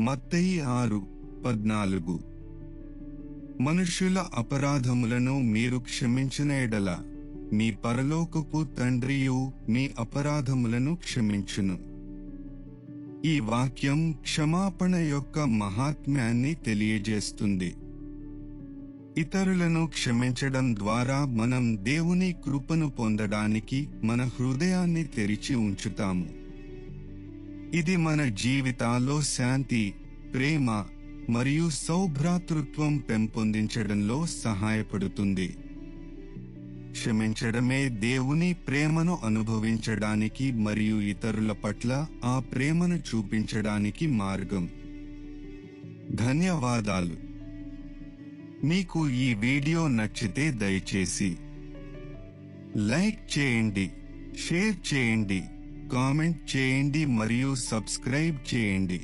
మత్తయి 6:14. మనుష్యుల అపరాధములను మీరు క్షమించిన ఎడల మీ పరలోకపు తండ్రియు మీ అపరాధములను క్షమించును. ఈ వాక్యం క్షమాపణ యొక్క మహాత్మ్యాన్ని తెలియజేస్తుంది. ఇతరులను క్షమించడం ద్వారా మనం దేవుని కృపను పొందడానికి మన హృదయాన్ని తెరిచి ఉంచుతాము. ఇది మన జీవితాల్లో శాంతి, ప్రేమ మరియు సౌభ్రాతృత్వం పెంపొందించడంలో సహాయపడుతుంది. క్షమించడమే దేవుని ప్రేమను అనుభవించడానికి మరియు ఇతరుల పట్ల ఆ ప్రేమను చూపించడానికి మార్గం. ధన్యవాదాలు. మీకు ఈ వీడియో నచ్చితే దయచేసి లైక్ చేయండి, షేర్ చేయండి, కామెంట్ చేయండి మరియు సబ్స్క్రైబ్ చేయండి.